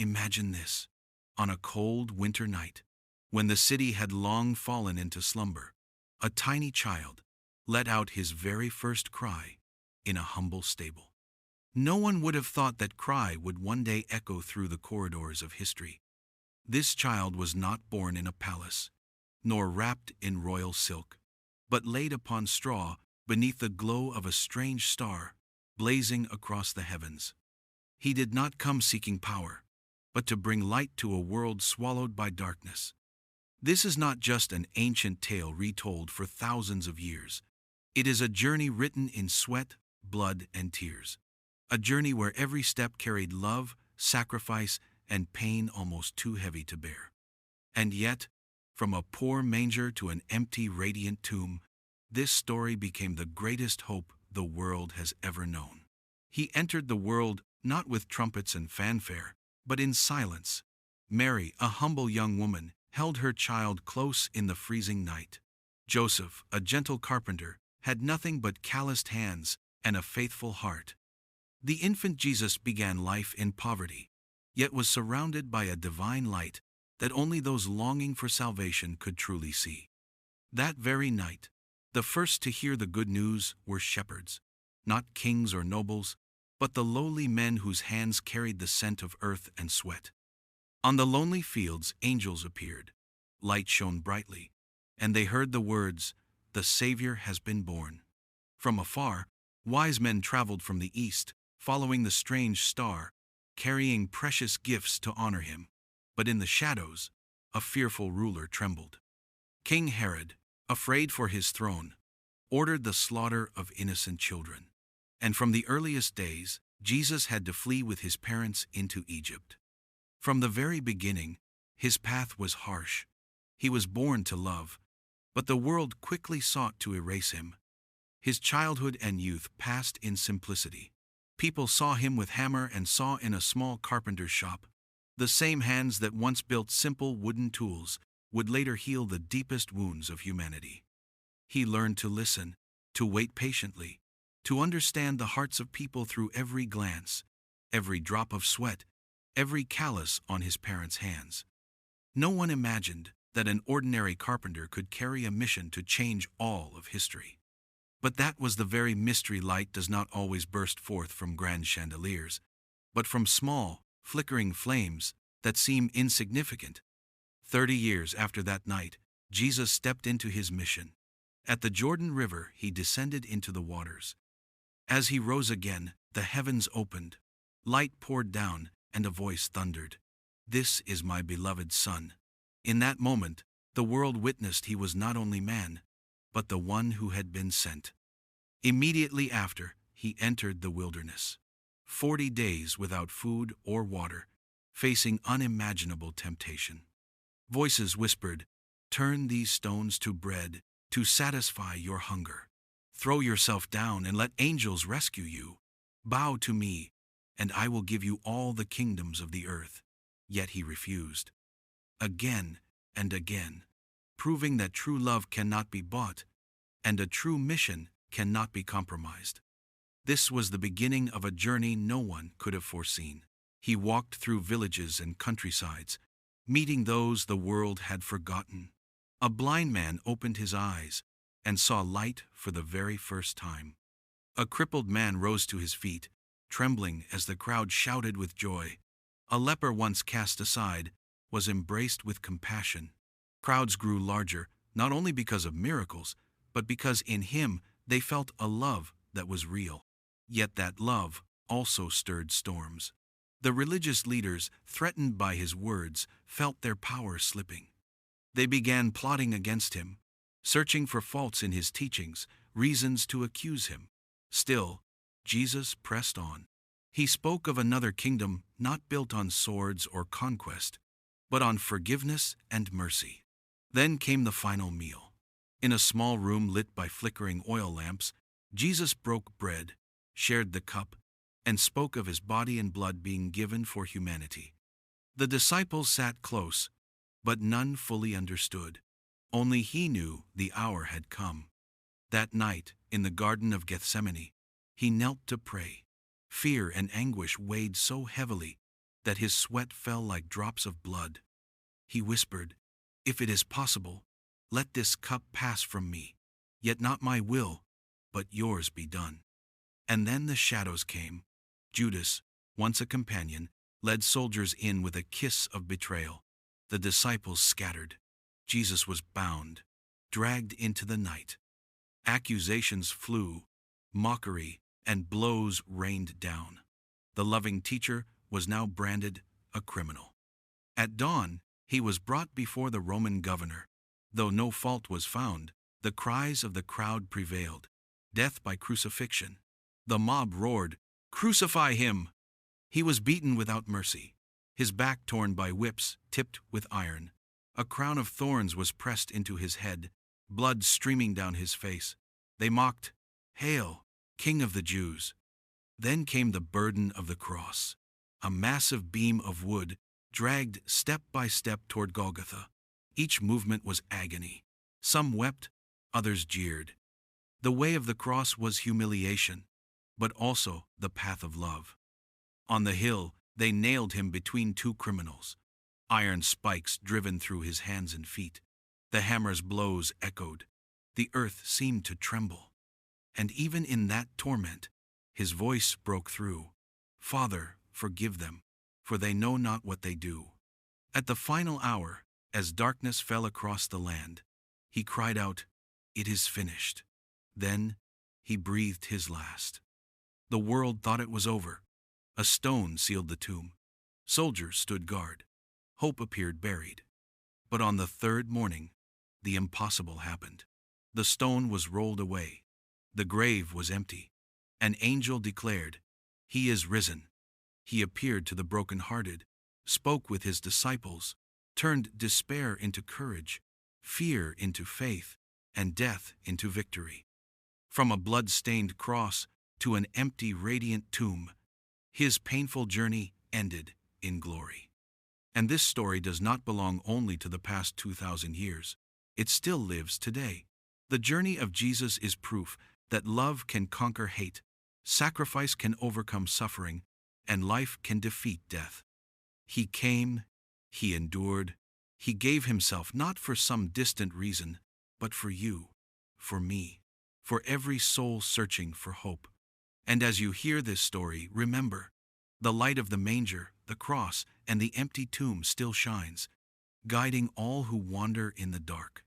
Imagine this. On a cold winter night, when the city had long fallen into slumber, a tiny child let out his very first cry in a humble stable. No one would have thought that cry would one day echo through the corridors of history. This child was not born in a palace, nor wrapped in royal silk, but laid upon straw beneath the glow of a strange star blazing across the heavens. He did not come seeking power, but to bring light to a world swallowed by darkness. This is not just an ancient tale retold for thousands of years. It is a journey written in sweat, blood, and tears. A journey where every step carried love, sacrifice, and pain almost too heavy to bear. And yet, from a poor manger to an empty, radiant tomb, this story became the greatest hope the world has ever known. He entered the world not with trumpets and fanfare, but in silence. Mary, a humble young woman, held her child close in the freezing night. Joseph, a gentle carpenter, had nothing but calloused hands and a faithful heart. The infant Jesus began life in poverty, yet was surrounded by a divine light that only those longing for salvation could truly see. That very night, the first to hear the good news were shepherds, not kings or nobles, but the lowly men whose hands carried the scent of earth and sweat. On the lonely fields angels appeared. Light shone brightly, and they heard the words, "The Savior has been born." From afar, wise men traveled from the east, following the strange star, carrying precious gifts to honor him. But in the shadows, a fearful ruler trembled. King Herod, afraid for his throne, ordered the slaughter of innocent children. And from the earliest days, Jesus had to flee with his parents into Egypt. From the very beginning, his path was harsh. He was born to love, but the world quickly sought to erase him. His childhood and youth passed in simplicity. People saw him with hammer and saw in a small carpenter's shop. The same hands that once built simple wooden tools would later heal the deepest wounds of humanity. He learned to listen, to wait patiently, to understand the hearts of people through every glance, every drop of sweat, every callus on his parents' hands. No one imagined that an ordinary carpenter could carry a mission to change all of history. But that was the very mystery. Light does not always burst forth from grand chandeliers, but from small, flickering flames that seem insignificant. 30 years after that night, Jesus stepped into his mission. At the Jordan River, he descended into the waters. As he rose again, the heavens opened, light poured down, and a voice thundered, "This is my beloved Son." In that moment, the world witnessed he was not only man, but the one who had been sent. Immediately after, he entered the wilderness. 40 days without food or water, facing unimaginable temptation. Voices whispered, "Turn these stones to bread to satisfy your hunger. Throw yourself down and let angels rescue you. Bow to me, and I will give you all the kingdoms of the earth." Yet he refused. Again and again, proving that true love cannot be bought, and a true mission cannot be compromised. This was the beginning of a journey no one could have foreseen. He walked through villages and countrysides, meeting those the world had forgotten. A blind man opened his eyes and saw light for the very first time. A crippled man rose to his feet, trembling as the crowd shouted with joy. A leper once cast aside was embraced with compassion. Crowds grew larger, not only because of miracles, but because in him they felt a love that was real. Yet that love also stirred storms. The religious leaders, threatened by his words, felt their power slipping. They began plotting against him, searching for faults in his teachings, reasons to accuse him. Still, Jesus pressed on. He spoke of another kingdom not built on swords or conquest, but on forgiveness and mercy. Then came the final meal. In a small room lit by flickering oil lamps, Jesus broke bread, shared the cup, and spoke of his body and blood being given for humanity. The disciples sat close, but none fully understood. Only he knew the hour had come. That night, in the Garden of Gethsemane, he knelt to pray. Fear and anguish weighed so heavily that his sweat fell like drops of blood. He whispered, "If it is possible, let this cup pass from me. Yet not my will, but yours be done." And then the shadows came. Judas, once a companion, led soldiers in with a kiss of betrayal. The disciples scattered. Jesus was bound, dragged into the night. Accusations flew, mockery and blows rained down. The loving teacher was now branded a criminal. At dawn, he was brought before the Roman governor. Though no fault was found, the cries of the crowd prevailed. Death by crucifixion. The mob roared, "Crucify him!" He was beaten without mercy, his back torn by whips tipped with iron. A crown of thorns was pressed into his head, blood streaming down his face. They mocked, "Hail, King of the Jews!" Then came the burden of the cross, a massive beam of wood dragged step by step toward Golgotha. Each movement was agony. Some wept, others jeered. The way of the cross was humiliation, but also the path of love. On the hill, they nailed him between two criminals. Iron spikes driven through his hands and feet. The hammer's blows echoed. The earth seemed to tremble. And even in that torment, his voice broke through. "Father, forgive them, for they know not what they do." At the final hour, as darkness fell across the land, he cried out, "It is finished." Then he breathed his last. The world thought it was over. A stone sealed the tomb. Soldiers stood guard. Hope appeared buried. But on the third morning, the impossible happened. The stone was rolled away. The grave was empty. An angel declared, "He is risen." He appeared to the brokenhearted, spoke with his disciples, turned despair into courage, fear into faith, and death into victory. From a blood-stained cross to an empty, radiant tomb, his painful journey ended in glory. And this story does not belong only to the past 2,000 years. It still lives today. The journey of Jesus is proof that love can conquer hate, sacrifice can overcome suffering, and life can defeat death. He came, he endured, he gave himself not for some distant reason, but for you, for me, for every soul searching for hope. And as you hear this story, remember, the light of the manger, the cross, and the empty tomb still shines, guiding all who wander in the dark.